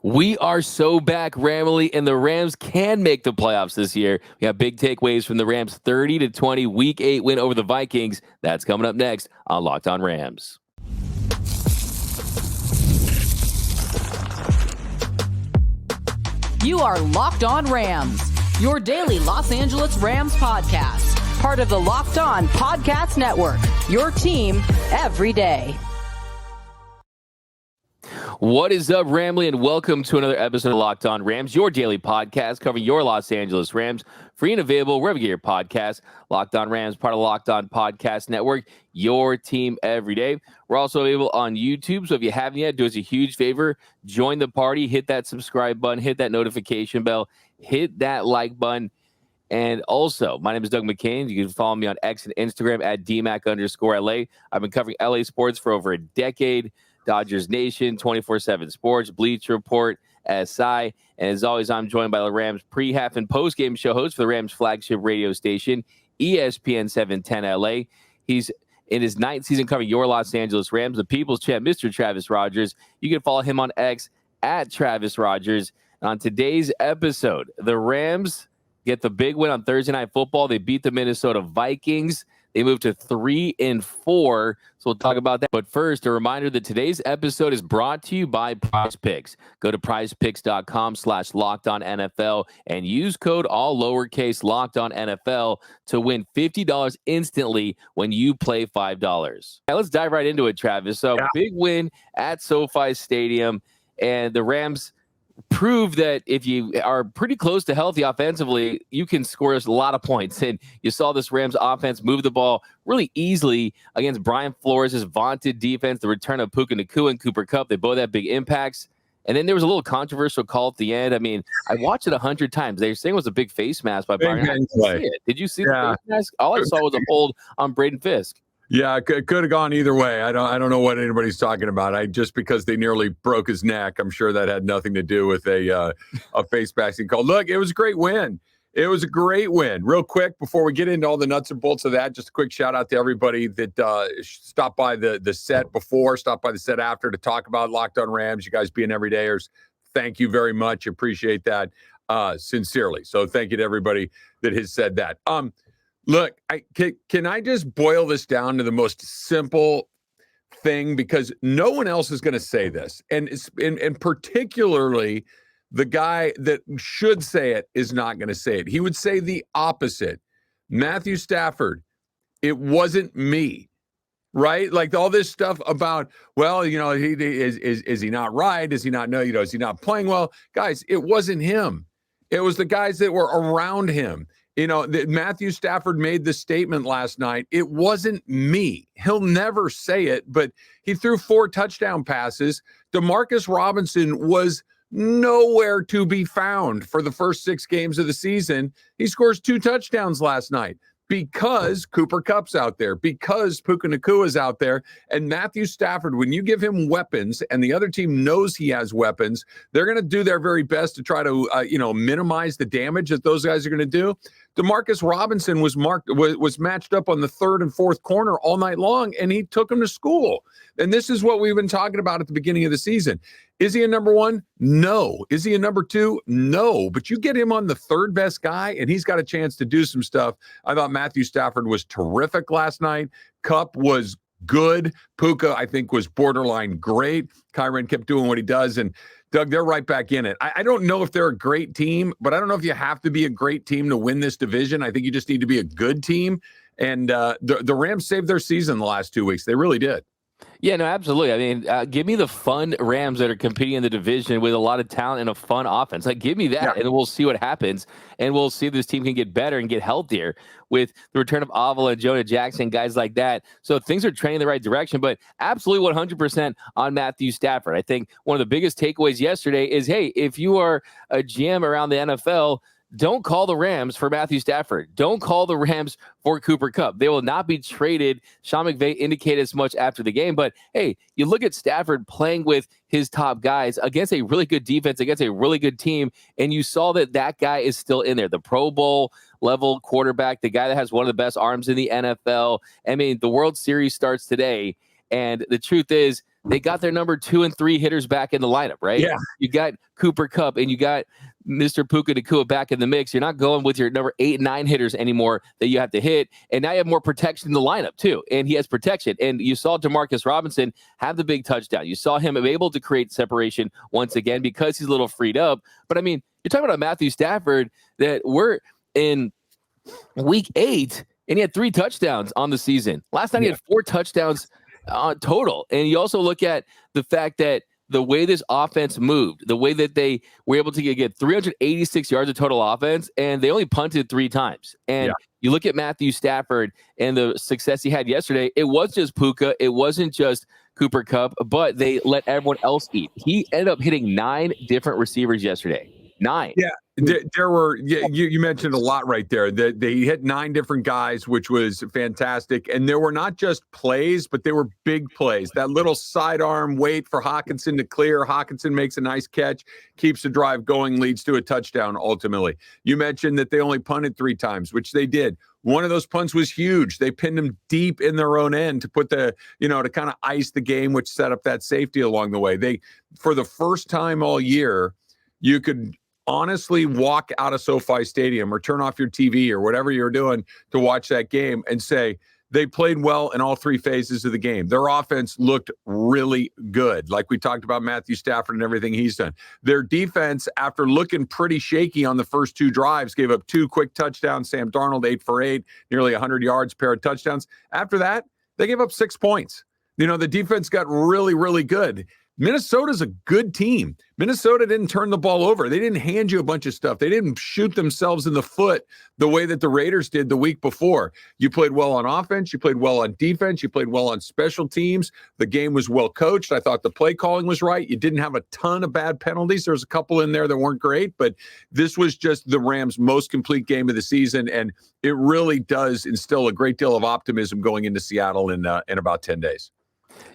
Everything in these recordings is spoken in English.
We are so back, Ramily, and the Rams can make the playoffs this year. We have big takeaways from the Rams' 30-20 Week 8 win over the Vikings. That's coming up next on Locked On Rams. You are Locked On Rams, your daily Los Angeles Rams podcast. Part of the Locked On Podcast Network, your team every day. What is up, Ramily, and welcome to another episode of Locked On Rams, your daily podcast covering your Los Angeles Rams, free and available wherever you get your podcasts. Locked On Rams, part of Locked On Podcast Network, your team every day. We're also available on YouTube, so if you haven't yet, do us a huge favor, join the party, hit that subscribe button, hit that notification bell, hit that like button. And also, my name is Doug McCain. You can follow me on X and Instagram at DMAC_LA. I've been covering LA sports for over a decade. Dodgers Nation, 24/7 Sports, Bleach Report, SI. And as always, I'm joined by the Rams pre-half and post-game show host for the Rams flagship radio station, ESPN 710 LA. He's in his 9th season covering your Los Angeles Rams, the People's Champ, Mr. Travis Rogers. You can follow him on X at Travis Rogers. And on today's episode, the Rams get the big win on Thursday Night Football. They beat the Minnesota Vikings. They moved to 3-4, so we'll talk about that. But first, a reminder that today's episode is brought to you by Prize Picks. Go to prizepicks.com/LockedOnNFL and use code all lowercase LockedOnNFL to win $50 instantly when you play $5. Now, let's dive right into it, Travis. So, big win at SoFi Stadium, and the Rams prove that if you are pretty close to healthy offensively, you can score a lot of points. And you saw this Rams offense move the ball really easily against Brian Flores' vaunted defense, the return of Puka Nacua and Cooper Kupp. They both had big impacts. And then there was a little controversial call at the end. I mean, I watched it 100 times. They were saying it was a big face mask by Brian. Did you see the face mask? All I saw was a hold on Braden Fisk. Yeah, it could have gone either way. I don't know what anybody's talking about. Just because they nearly broke his neck, I'm sure that had nothing to do with a face masking call. Look, it was a great win. It was a great win. Real quick, before we get into all the nuts and bolts of that, just a quick shout out to everybody that stopped by the set before, stopped by the set after to talk about Locked On Rams. You guys being everydayers, thank you very much. Appreciate that sincerely. So thank you to everybody that has said that. Look, can I just boil this down to the most simple thing? Because no one else is going to say this. And particularly the guy that should say it is not going to say it. He would say the opposite. Matthew Stafford, it wasn't me, right? Like all this stuff about, well, he is he not right? Is he not, is he not playing well? Guys, it wasn't him. It was the guys that were around him. Matthew Stafford made the statement last night. It wasn't me. He'll never say it, but he threw 4 touchdown passes. Demarcus Robinson was nowhere to be found for the first 6 games of the season. He scores 2 touchdowns last night because Cooper Kupp's out there, because Puka Nacua's out there, and Matthew Stafford, when you give him weapons and the other team knows he has weapons, they're going to do their very best to try to, minimize the damage that those guys are going to do. Demarcus Robinson was matched up on the 3rd and 4th corner all night long, and he took him to school. And this is what we've been talking about at the beginning of the season. Is he a number 1? No. Is he a number 2? No. But you get him on the 3rd best guy, and he's got a chance to do some stuff. I thought Matthew Stafford was terrific last night. Kupp was good. Puka, I think, was borderline great. Kyren kept doing what he does, and Doug, they're right back in it. I don't know if they're a great team, but I don't know if you have to be a great team to win this division. I think you just need to be a good team. And the Rams saved their season the last 2 weeks. They really did. Yeah, no, absolutely. I mean, give me the fun Rams that are competing in the division with a lot of talent and a fun offense. Like, give me that, and we'll see what happens. And we'll see if this team can get better and get healthier with the return of Avila and Jonah Jackson, guys like that. So things are trending in the right direction, but absolutely 100% on Matthew Stafford. I think one of the biggest takeaways yesterday is, hey, if you are a GM around the NFL, don't call the Rams for Matthew Stafford. Don't call the Rams for Cooper Kupp. They will not be traded. Sean McVay indicated as much after the game. But, hey, you look at Stafford playing with his top guys against a really good defense, against a really good team, and you saw that that guy is still in there. The Pro Bowl level quarterback, the guy that has one of the best arms in the NFL. I mean, the World Series starts today, and the truth is, they got their number 2 and 3 hitters back in the lineup, right? Yeah. You got Cooper Kupp and you got Mr. Puka Nacua back in the mix. You're not going with your number 8 and 9 hitters anymore that you have to hit. And now you have more protection in the lineup too. And he has protection. And you saw Demarcus Robinson have the big touchdown. You saw him able to create separation once again because he's a little freed up. But I mean, you're talking about Matthew Stafford that we're in week 8 and he had 3 touchdowns on the season. Last night he had 4 touchdowns total. And you also look at the fact that the way this offense moved, the way that they were able to get 386 yards of total offense, and they only punted 3 times. And you look at Matthew Stafford and the success he had yesterday, it was just Puka. It wasn't just Cooper Kupp, but they let everyone else eat. He ended up hitting 9 different receivers yesterday. 9. Yeah. There were, you mentioned a lot right there. They hit 9 different guys, which was fantastic. And there were not just plays, but they were big plays. That little sidearm wait for Hawkinson to clear. Hawkinson makes a nice catch, keeps the drive going, leads to a touchdown ultimately. You mentioned that they only punted 3 times, which they did. One of those punts was huge. They pinned them deep in their own end to put to kind of ice the game, which set up that safety along the way. They, for the first time all year, you could honestly walk out of SoFi Stadium or turn off your TV or whatever you're doing to watch that game and say they played well in all 3 phases of the game. Their offense looked really good. Like we talked about Matthew Stafford and everything he's done. Their defense, after looking pretty shaky on the first 2 drives, gave up 2 quick touchdowns. Sam Darnold, 8 for 8, nearly 100 yards, pair of touchdowns. After that, they gave up 6 points. The defense got really, really good. Minnesota's a good team. Minnesota didn't turn the ball over. They didn't hand you a bunch of stuff. They didn't shoot themselves in the foot the way that the Raiders did the week before. You played well on offense. You played well on defense. You played well on special teams. The game was well coached. I thought the play calling was right. You didn't have a ton of bad penalties. There was a couple in there that weren't great, but this was just the Rams' most complete game of the season, and it really does instill a great deal of optimism going into Seattle in about 10 days.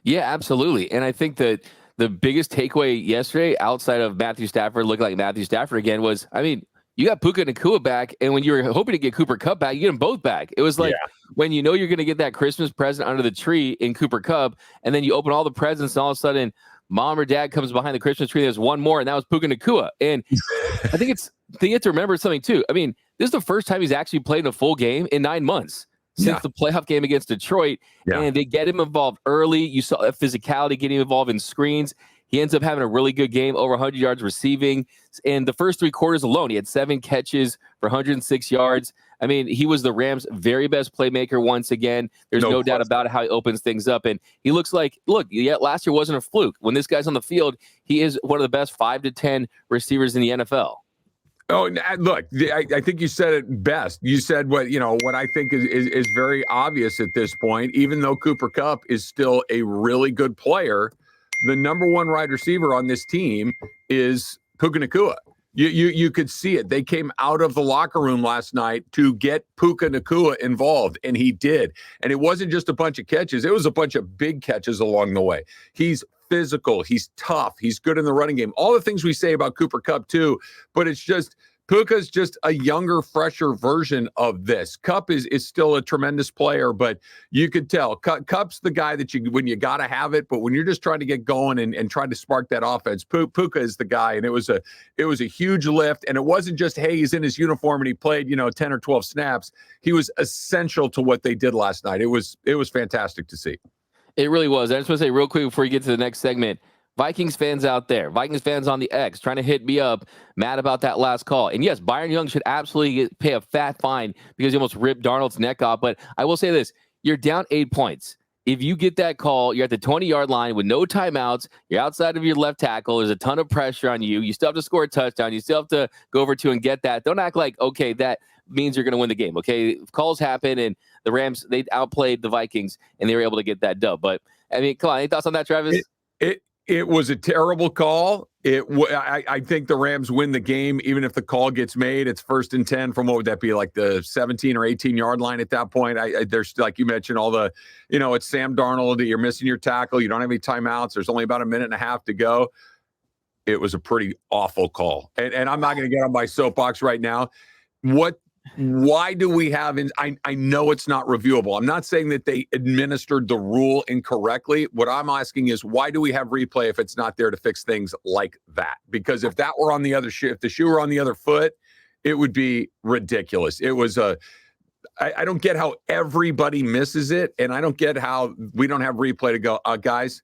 Yeah, absolutely. And I think that the biggest takeaway yesterday, outside of Matthew Stafford looking like Matthew Stafford again, was, I mean, you got Puka Nacua back, and when you were hoping to get Cooper Kupp back, you get them both back. It was like when you know you're going to get that Christmas present under the tree in Cooper Kupp, and then you open all the presents, and all of a sudden, mom or dad comes behind the Christmas tree, there's one more, and that was Puka Nacua. And I think you have to remember something, too. I mean, this is the first time he's actually played in a full game in 9 months. Since the playoff game against Detroit, and they get him involved early. You saw physicality getting involved in screens. He ends up having a really good game, over 100 yards receiving. In the first 3 quarters alone, he had 7 catches for 106 yards. I mean, he was the Rams' very best playmaker once again. There's no doubt about how he opens things up. And he looks like, last year wasn't a fluke. When this guy's on the field, he is one of the best 5 to 10 receivers in the NFL. Oh, look, I think you said it best. You said what I think is very obvious at this point. Even though Cooper Kupp is still a really good player, the number 1 wide receiver on this team is Puka Nacua. You could see it. They came out of the locker room last night to get Puka Nacua involved, and he did. And it wasn't just a bunch of catches. It was a bunch of big catches along the way. He's physical. He's tough. He's good in the running game. All the things we say about Cooper Kupp too, but it's just Puka's just a younger, fresher version of this. Kupp is still a tremendous player, but you could tell Kupp's the guy that when you got to have it, but when you're just trying to get going and trying to spark that offense, Puka is the guy. And it was a huge lift. And it wasn't just, hey, he's in his uniform and he played, 10 or 12 snaps. He was essential to what they did last night. It was fantastic to see. It really was. I just want to say real quick before you get to the next segment, Vikings fans out there, Vikings fans on the X trying to hit me up, mad about that last call. And yes, Byron Young should absolutely pay a fat fine because he almost ripped Darnold's neck off. But I will say this, you're down 8 points. If you get that call, you're at the 20-yard line with no timeouts. You're outside of your left tackle. There's a ton of pressure on you. You still have to score a touchdown. You still have to go over to and get that. Don't act like, okay, that means you're going to win the game. Okay, calls happen, and the Rams, they outplayed the Vikings, and they were able to get that dub. But, I mean, come on, any thoughts on that, Travis? It was a terrible call. I think the Rams win the game, even if the call gets made. It's 1st and 10 from, what would that be, like the 17 or 18-yard line at that point. There's, like you mentioned, all the, it's Sam Darnold. You're missing your tackle. You don't have any timeouts. There's only about a minute and a half to go. It was a pretty awful call. And I'm not going to get on my soapbox right now. What why do we have, I know it's not reviewable. I'm not saying that they administered the rule incorrectly. What I'm asking is, why do we have replay if it's not there to fix things like that? Because if that were on the other shoe, if the shoe were on the other foot, it would be ridiculous. It was I don't get how everybody misses it, and I don't get how we don't have replay to go, guys,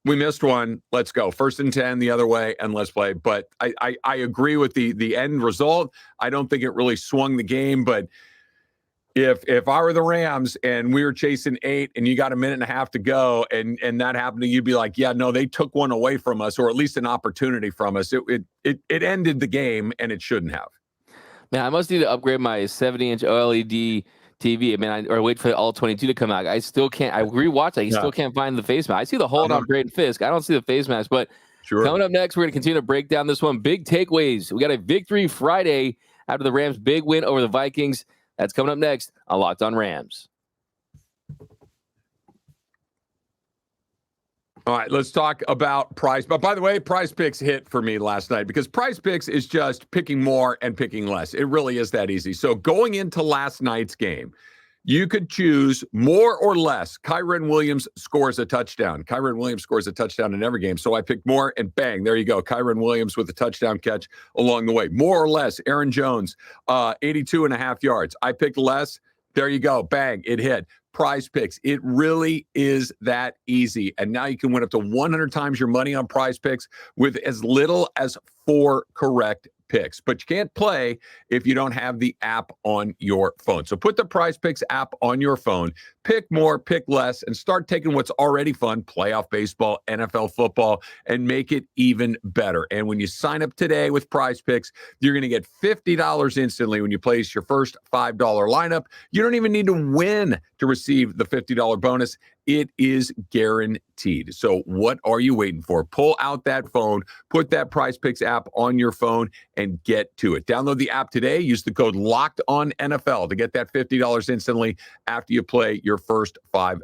we missed one. Let's go. 1st and 10 the other way, and let's play. But I agree with the end result. I don't think it really swung the game. But if I were the Rams and we were chasing 8 and you got a minute and a half to go and that happened to you, you'd be like, yeah, no, they took one away from us, or at least an opportunity from us. It ended the game, and it shouldn't have. Man, I must need to upgrade my 70-inch OLED TV. I mean, or wait for the all 22 to come out. I still can't. I rewatch. I still can't find the face mask. I see the hold on Braden Fisk. I don't see the face mask. But coming up next, we're going to continue to break down this one. Big takeaways. We got a victory Friday after the Rams' big win over the Vikings. That's coming up next on Locked On Rams. All right, let's talk about Prize. But by the way, Prize Picks hit for me last night because Prize Picks is just picking more and picking less. It really is that easy. So going into last night's game, you could choose more or less. Kyren Williams scores a touchdown. Kyren Williams scores a touchdown in every game. So I picked more, and bang, there you go. Kyren Williams with a touchdown catch along the way. More or less, Aaron Jones, 82.5 yards. I picked less. There you go. Bang, it hit. Prize Picks. It really is that easy. And now you can win up to 100 times your money on Prize Picks with as little as 4 correct picks. But you can't play if you don't have the app on your phone. So put the Prize Picks app on your phone, pick more, pick less, and start taking what's already fun, playoff baseball, NFL football, and make it even better. And when you sign up today with Prize Picks, you're going to get $50 instantly when you place your first $5 lineup. You don't even need to win to receive the $50 bonus. It is guaranteed. So what are you waiting for? Pull out that phone, put that Prize Picks app on your phone, and get to it. Download the app today. Use the code LOCKEDONNFL to get that $50 instantly after you play your first $5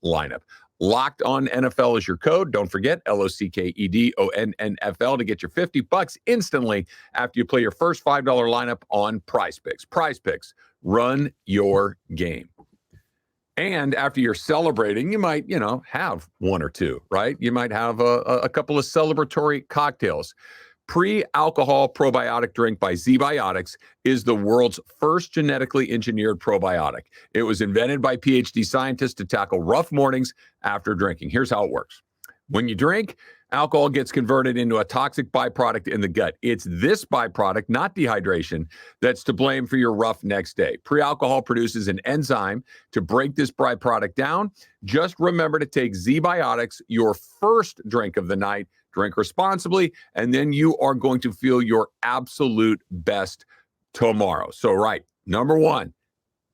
lineup. Locked On NFL is your code. Don't forget, LOCKEDONNFL to get your $50 instantly after you play your first $5 lineup on Prize Picks. Prize Picks, run your game. And after you're celebrating, you might, have one or two, right? You might have a couple of celebratory cocktails. Pre-alcohol probiotic drink by Z-Biotics is the world's first genetically engineered probiotic. It was invented by PhD scientists to tackle rough mornings after drinking. Here's how it works. When you drink, alcohol gets converted into a toxic byproduct in the gut. It's this byproduct, not dehydration, that's to blame for your rough next day. Pre-alcohol produces an enzyme to break this byproduct down. Just remember to take Z-Biotics your first drink of the night. Drink responsibly, and then you are going to feel your absolute best tomorrow. So, number 1,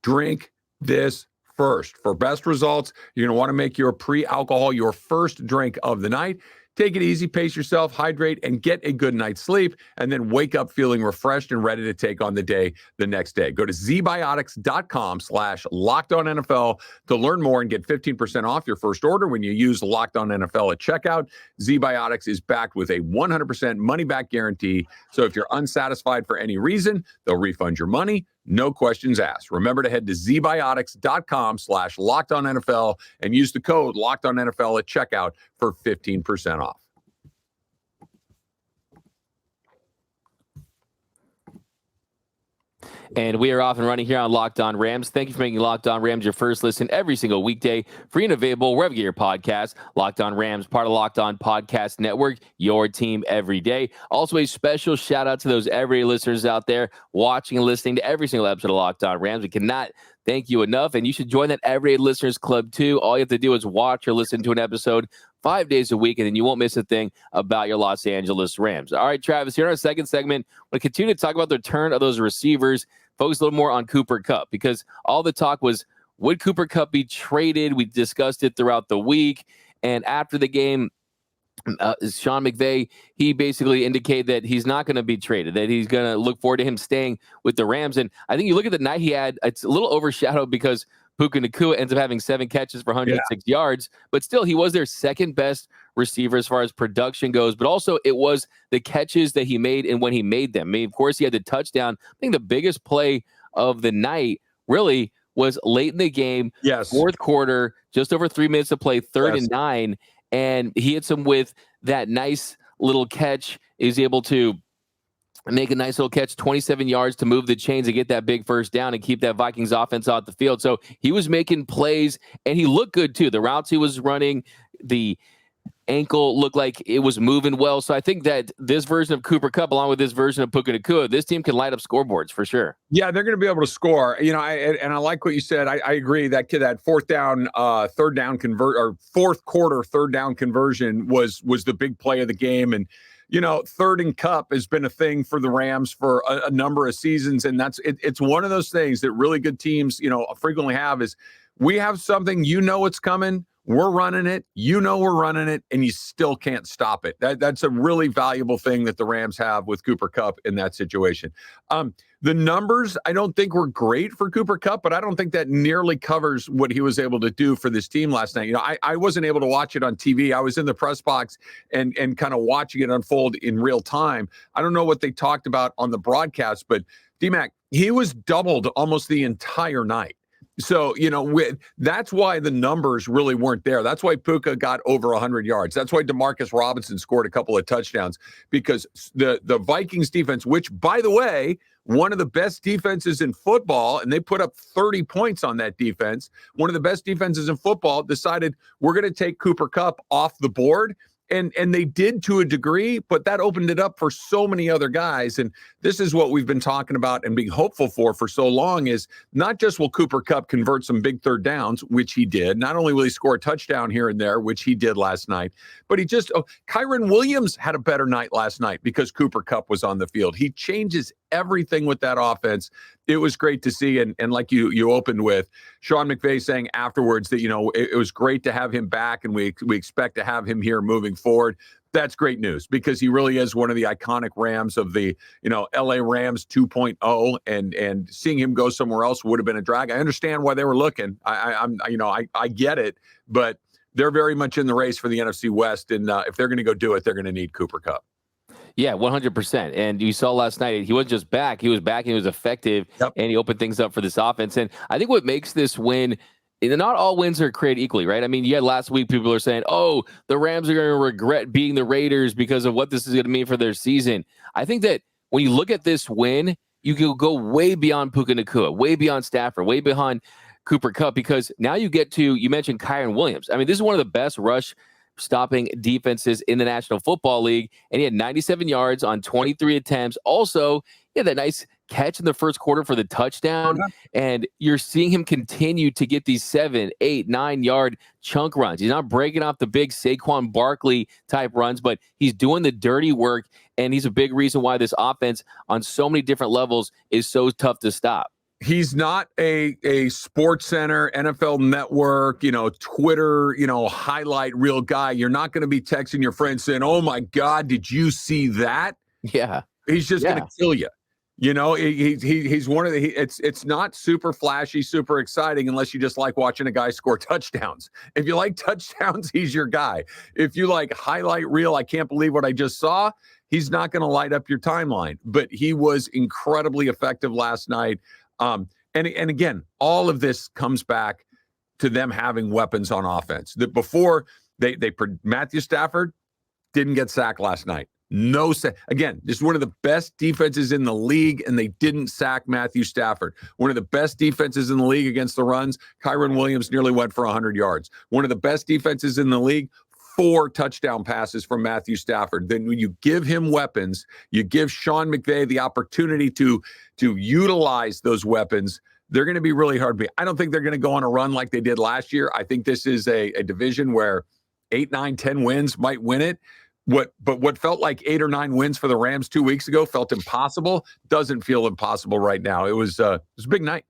drink this first. For best results, you're going to want to make your pre-alcohol your first drink of the night. Take it easy, pace yourself, hydrate, and get a good night's sleep, and then wake up feeling refreshed and ready to take on the day the next day. Go to zbiotics.com/LockedOnNFL to learn more and get 15% off your first order when you use Locked On NFL at checkout. ZBiotics is backed with a 100% money-back guarantee, so if you're unsatisfied for any reason, they'll refund your money. No questions asked. Remember to head to zbiotics.com/LockedOnNFL and use the code LockedOnNFL at checkout for 15% off. And we are off and running here on Locked On Rams. Thank you for making Locked On Rams your first listen every single weekday. Free and available wherever you get your podcast. Locked On Rams, part of Locked On Podcast Network, your team every day. Also, a special shout out to those everyday listeners out there watching and listening to every single episode of Locked On Rams. We cannot thank you enough, and you should join that Everyday Listeners Club too. All you have to do is watch or listen to an episode 5 days a week, and then you won't miss a thing about your Los Angeles Rams. All right, Travis, here in our second segment, we'll continue to talk about the return of those receivers, focus a little more on Cooper Kupp, because all the talk was, would Cooper Kupp be traded? We discussed it throughout the week, and after the game, Sean McVay, he basically indicated that he's not going to be traded, that he's going to look forward to him staying with the Rams. And I think you look at the night he had, it's a little overshadowed because Puka Nacua ends up having 7 catches for 106 yards, but still he was their second best receiver as far as production goes, but also it was the catches that he made and when he made them. I mean, of course, he had the touchdown. I think the biggest play of the night really was late in the game. Yes. Fourth quarter, just over 3 minutes to play, third Yes. and 9. And he hits him with that nice little catch. Is able to make a nice little catch, 27 yards to move the chains and get that big first down and keep that Vikings offense off the field. So he was making plays, and he looked good too. The routes he was running, the ankle looked like it was moving well. So I think that this version of Cooper Kupp, along with this version of Puka Nacua, this team can light up scoreboards for sure. Yeah, they're going to be able to score. You know, I like what you said. I agree that fourth down, third down fourth quarter third down conversion was the big play of the game. And you know, third and Kupp has been a thing for the Rams for a number of seasons, and it's one of those things that really good teams, you know, frequently have is we have something, you know, it's coming. We're running it, you know, we're running it, and you still can't stop it. That's a really valuable thing that the Rams have with Cooper Kupp in that situation. The numbers, I don't think were great for Cooper Kupp, but I don't think that nearly covers what he was able to do for this team last night. You know, I wasn't able to watch it on TV. I was in the press box and kind of watching it unfold in real time. I don't know what they talked about on the broadcast, but D-Mac, he was doubled almost the entire night. So, you know, that's why the numbers really weren't there. That's why Puka got over 100 yards. That's why Demarcus Robinson scored a couple of touchdowns, because the Vikings defense, which, by the way, one of the best defenses in football, and they put up 30 points on that defense, one of the best defenses in football, decided we're going to take Cooper Kupp off the board. And they did to a degree, but that opened it up for so many other guys. And this is what we've been talking about and being hopeful for so long is not just will Cooper Kupp convert some big third downs, which he did. Not only will he score a touchdown here and there, which he did last night, but Kyren Williams had a better night last night because Cooper Kupp was on the field. He changes everything with that offense. It was great to see. And like you opened with, Sean McVay saying afterwards that, you know, it was great to have him back, and we expect to have him here moving forward. That's great news, because he really is one of the iconic Rams of the, you know, LA Rams 2.0, and seeing him go somewhere else would have been a drag. I understand why they were looking. I get it, but they're very much in the race for the NFC West. And if they're going to go do it, they're going to need Cooper Kupp. Yeah, 100%. And you saw last night, he wasn't just back. He was back and he was effective. Yep. And he opened things up for this offense. And I think what makes this win, not all wins are created equally, right? I mean, you had last week, people are saying, oh, the Rams are going to regret beating the Raiders because of what this is going to mean for their season. I think that when you look at this win, you can go way beyond Puka Nacua, way beyond Stafford, way beyond Cooper Kupp, because now you mentioned Kyren Williams. I mean, this is one of the best rush stopping defenses in the National Football League, and he had 97 yards on 23 attempts. Also, he had that nice catch in the first quarter for the touchdown, and you're seeing him continue to get these 7, 8, 9-yard chunk runs. He's not breaking off the big Saquon Barkley type runs, but he's doing the dirty work, and he's a big reason why this offense on so many different levels is so tough to stop. He's not a Sports Center, NFL Network, you know, Twitter, you know, highlight reel guy. You're not going to be texting your friends saying, oh my God, did you see that? Yeah. He's just going to kill you. You know, he's one of the, it's not super flashy, super exciting unless you just like watching a guy score touchdowns. If you like touchdowns, he's your guy. If you like highlight reel, I can't believe what I just saw, he's not going to light up your timeline. But he was incredibly effective last night. And again, all of this comes back to them having weapons on offense. That before Matthew Stafford didn't get sacked last night. No sack. Again, this is one of the best defenses in the league, and they didn't sack Matthew Stafford. One of the best defenses in the league against the runs. Kyren Williams nearly went for 100 yards. One of the best defenses in the league. 4 touchdown passes from Matthew Stafford. Then when you give him weapons, you give Sean McVay the opportunity to utilize those weapons, they're going to be really hard to beat. I don't think they're going to go on a run like they did last year. I think this is a division where 8, 9, 10 wins might win it. But what felt like 8 or 9 wins for the Rams 2 weeks ago felt impossible. Doesn't feel impossible right now. It was a big night.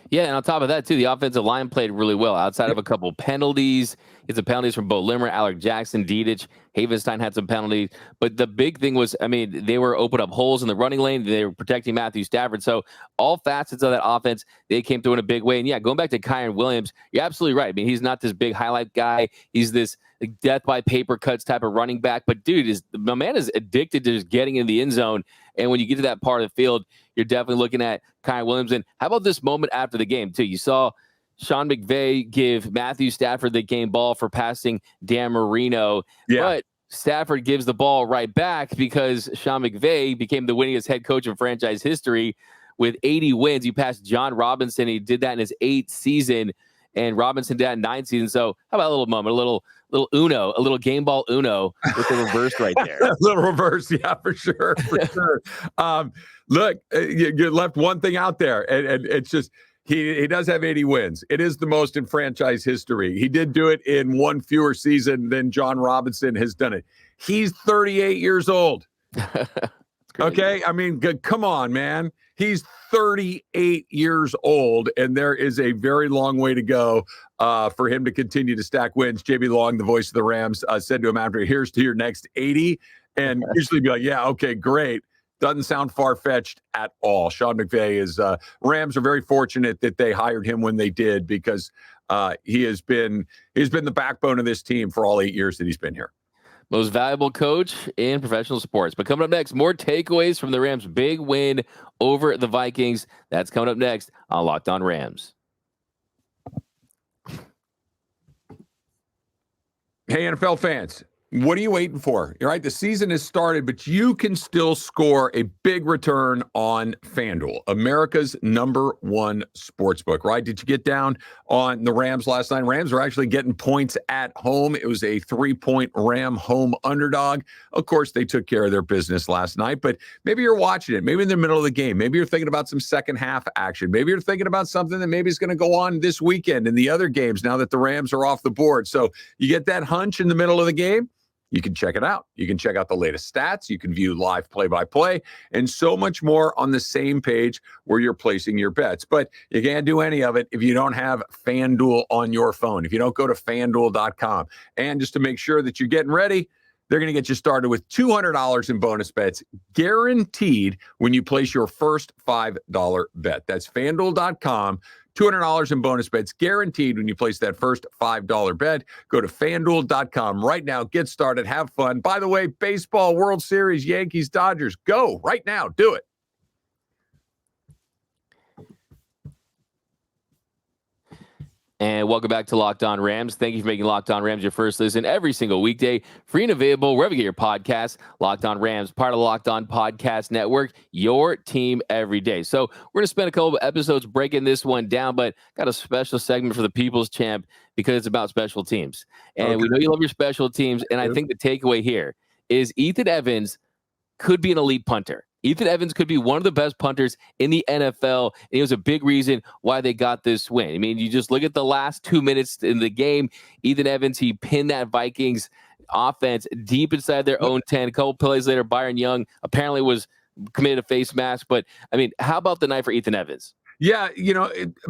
Yeah, and on top of that, too, the offensive line played really well. Outside of a couple penalties, It's the penalties from Bo Limmer, Alec Jackson, Dedich, Havenstein had some penalties. But the big thing was, I mean, they were opening up holes in the running lane. They were protecting Matthew Stafford. So all facets of that offense, they came through in a big way. And yeah, going back to Kyron Williams, you're absolutely right. I mean, he's not this big highlight guy. He's this death by paper cuts type of running back. But dude, my man is addicted to just getting in the end zone. And when you get to that part of the field, you're definitely looking at Kyron Williams. And how about this moment after the game, too? You saw Sean McVay give Matthew Stafford the game ball for passing Dan Marino. Yeah. But Stafford gives the ball right back because Sean McVay became the winningest head coach in franchise history with 80 wins. He passed John Robinson. He did that in his 8th season, and Robinson did that in 9 seasons. So how about a little moment, a little Uno, a little game ball Uno with the reverse right there. A little reverse, yeah, for sure, for sure. Look, you left one thing out there, and it's just he does have 80 wins. It is the most in franchise history. He did do it in one fewer season than John Robinson has done it. He's 38 years old. Okay, I mean, come on, man. He's 38 years old, and there is a very long way to go for him to continue to stack wins. JB Long, the voice of the Rams, said to him after, "Here's to your next 80," and usually be like, "Yeah, okay, great." Doesn't sound far-fetched at all. Sean McVay is Rams are very fortunate that they hired him when they did, because he's been the backbone of this team for all 8 years that he's been here. Most valuable coach in professional sports. But coming up next, more takeaways from the Rams' big win over the Vikings. That's coming up next on Locked On Rams. Hey, NFL fans. What are you waiting for? You're right. The season has started, but you can still score a big return on FanDuel, America's #1 sportsbook, right? Did you get down on the Rams last night? Rams are actually getting points at home. It was a 3-point Ram home underdog. Of course, they took care of their business last night, but maybe you're watching it. Maybe in the middle of the game. Maybe you're thinking about some second half action. Maybe you're thinking about something that maybe is going to go on this weekend in the other games now that the Rams are off the board. So you get that hunch in the middle of the game. You can check it out. You can check out the latest stats. You can view live play-by-play and so much more on the same page where you're placing your bets. But you can't do any of it if you don't have FanDuel on your phone, if you don't go to FanDuel.com. And just to make sure that you're getting ready, they're going to get you started with $200 in bonus bets guaranteed when you place your first $5 bet. That's FanDuel.com. $200 in bonus bets guaranteed when you place that first $5 bet. Go to FanDuel.com right now. Get started. Have fun. By the way, baseball, World Series, Yankees, Dodgers. Go right now. Do it. And welcome back to Locked On Rams. Thank you for making Locked On Rams your first listen every single weekday. Free and available wherever you get your podcasts. Locked On Rams, part of the Locked On Podcast Network, your team every day. So we're going to spend a couple of episodes breaking this one down, but got a special segment for the People's Champ because it's about special teams. And we know you love your special teams, and I think the takeaway here is Ethan Evans could be an elite punter. Ethan Evans could be one of the best punters in the NFL, and it was a big reason why they got this win. I mean, you just look at the last 2 minutes in the game. Ethan Evans, he pinned that Vikings offense deep inside their own 10. A couple plays later, Byron Young apparently was committed a face mask. But, I mean, how about the night for Ethan Evans? Yeah,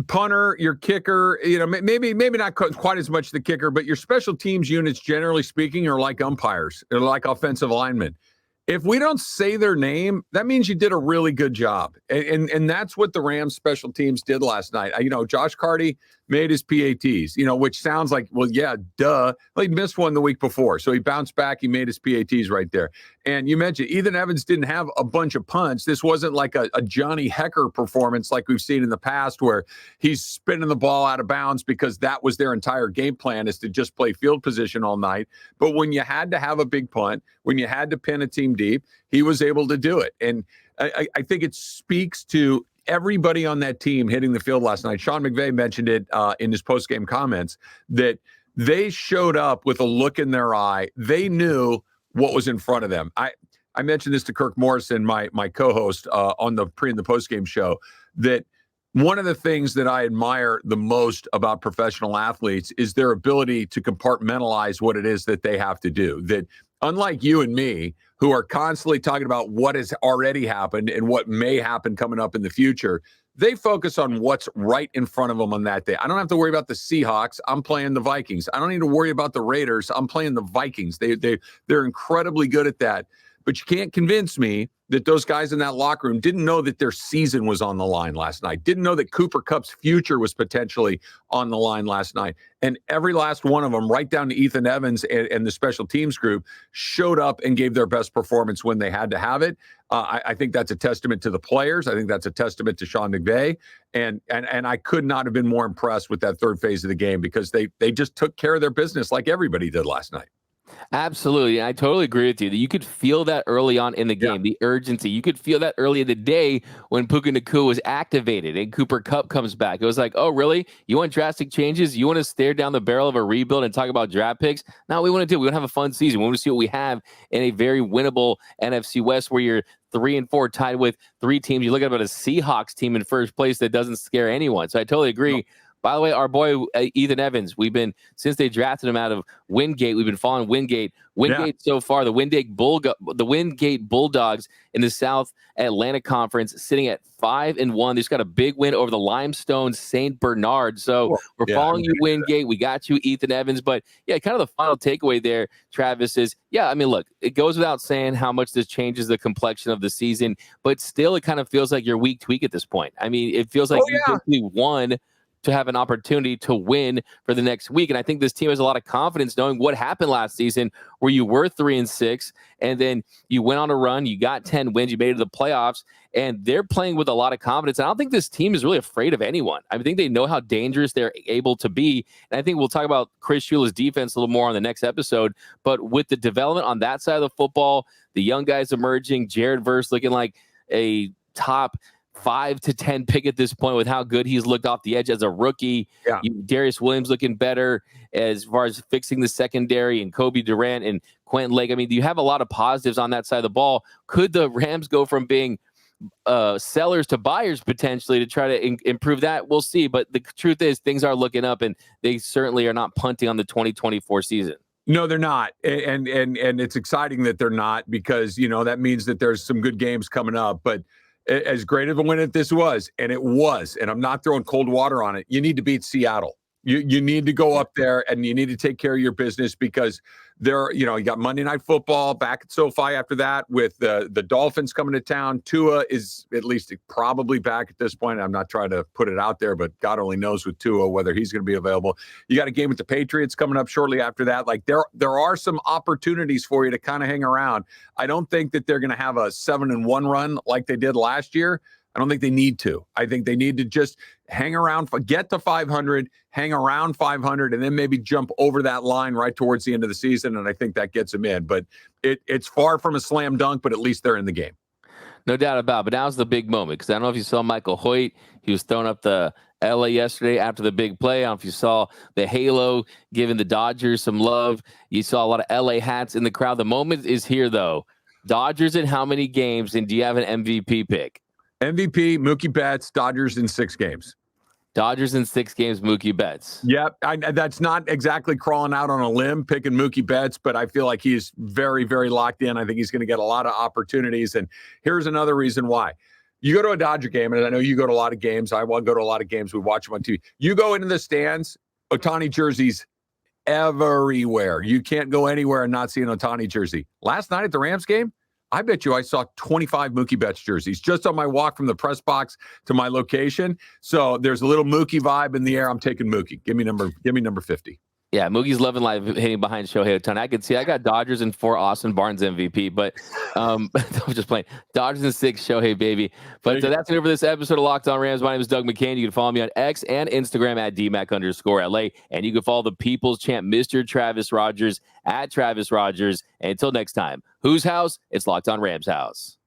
punter, your kicker, maybe not quite as much the kicker, but your special teams units, generally speaking, are like umpires. They're like offensive linemen. If we don't say their name, that means you did a really good job. And that's what the Rams special teams did last night. Josh Carty made his PATs, which sounds like, well, yeah, duh. Well, he missed one the week before. So he bounced back. He made his PATs right there. And you mentioned Ethan Evans didn't have a bunch of punts. This wasn't like a Johnny Hecker performance like we've seen in the past where he's spinning the ball out of bounds because that was their entire game plan, is to just play field position all night. But when you had to have a big punt, when you had to pin a team deep, he was able to do it. And I think it speaks to everybody on that team hitting the field last night. Sean McVay mentioned it in his post-game comments that they showed up with a look in their eye. They knew what was in front of them. I mentioned this to Kirk Morrison, my co-host on the pre and the post-game show, that one of the things that I admire the most about professional athletes is their ability to compartmentalize what it is that they have to do. That unlike you and me, who are constantly talking about what has already happened and what may happen coming up in the future, They focus on what's right in front of them on that day. I don't have to worry about the Seahawks. I'm playing the Vikings. I don't need to worry about the Raiders. I'm playing the Vikings. They're incredibly good at that. But you can't convince me that those guys in that locker room didn't know that their season was on the line last night, didn't know that Cooper Kupp's future was potentially on the line last night. And every last one of them, right down to Ethan Evans and the special teams group, showed up and gave their best performance when they had to have it. I think that's a testament to the players. I think that's a testament to Sean McVay. And I could not have been more impressed with that third phase of the game because they just took care of their business like everybody did last night. Absolutely. And I totally agree with you that you could feel that early on in the game, the urgency. You could feel that early in the day when Puka Nacua was activated and Cooper Kupp comes back. It was like, oh, really? You want drastic changes? You want to stare down the barrel of a rebuild and talk about draft picks? No, we want to do. We want to have a fun season. We want to see what we have in a very winnable NFC West where you're 3-4 tied with three teams. You look at a Seahawks team in first place that doesn't scare anyone. So I totally agree. No. By the way, our boy Ethan Evans, since they drafted him out of Wingate, we've been following Wingate. So far, the Wingate Bulldogs in the South Atlantic Conference, sitting at 5-1. They just got a big win over the Limestone St. Bernard. So we're following you, Wingate. We got you, Ethan Evans. But yeah, kind of the final takeaway there, Travis, is look, it goes without saying how much this changes the complexion of the season, but still, it kind of feels like you're week to week at this point. I mean, it feels like you basically won to have an opportunity to win for the next week. And I think this team has a lot of confidence knowing what happened last season where you were 3-6 and then you went on a run, you got 10 wins, you made it to the playoffs, and they're playing with a lot of confidence. And I don't think this team is really afraid of anyone. I think they know how dangerous they're able to be. And I think we'll talk about Chris Shula's defense a little more on the next episode. But with the development on that side of the football, the young guys emerging, Jared Verse looking like a top 5 to 10 pick at this point with how good he's looked off the edge as a rookie. Darius Williams looking better as far as fixing the secondary, and Kobe Durant and Quentin Lake. I mean, you have a lot of positives on that side of the ball. Could the Rams go from being sellers to buyers potentially to try to improve that? We'll see. But the truth is things are looking up, and they certainly are not punting on the 2024 season. No, they're not. And it's exciting that they're not because, that means that there's some good games coming up. But as great of a win as this was, and I'm not throwing cold water on it, you need to beat Seattle. You need to go up there and you need to take care of your business because you got Monday Night Football back at SoFi after that with the Dolphins coming to town. Tua is at least probably back at this point. I'm not trying to put it out there, but God only knows with Tua whether he's going to be available. You got a game with the Patriots coming up shortly after that. Like there are some opportunities for you to kind of hang around. I don't think that they're going to have a 7-1 run like they did last year. I don't think they need to. I think they need to just hang around, get to 500, hang around 500, and then maybe jump over that line right towards the end of the season, and I think that gets them in. But it's far from a slam dunk, but at least they're in the game. No doubt about it. But now's the big moment because I don't know if you saw Michael Hoyt. He was throwing up the LA yesterday after the big play. I don't know if you saw the halo giving the Dodgers some love. You saw a lot of LA hats in the crowd. The moment is here, though. Dodgers in how many games, and do you have an MVP pick? MVP, Mookie Betts, Dodgers in 6 games. Dodgers in 6 games, Mookie Betts. Yep. That's not exactly crawling out on a limb, picking Mookie Betts, but I feel like he's very, very locked in. I think he's going to get a lot of opportunities. And here's another reason why. You go to a Dodger game, and I know you go to a lot of games. I go to a lot of games. We watch them on TV. You go into the stands, Ohtani jerseys everywhere. You can't go anywhere and not see an Ohtani jersey. Last night at the Rams game, I bet you I saw 25 Mookie Betts jerseys just on my walk from the press box to my location. So there's a little Mookie vibe in the air. I'm taking Mookie. Give me number 50. Yeah, Mookie's loving life hitting behind Shohei Ohtani. I could see I got Dodgers in 4, Austin Barnes MVP, but I was just playing. Dodgers in 6, Shohei baby. But that's it for this episode of Locked On Rams. My name is Doug McCain. You can follow me on X and Instagram at DMAC_LA. And you can follow the People's Champ, Mr. Travis Rogers, at Travis Rogers. And until next time, whose house? It's Locked On Rams house.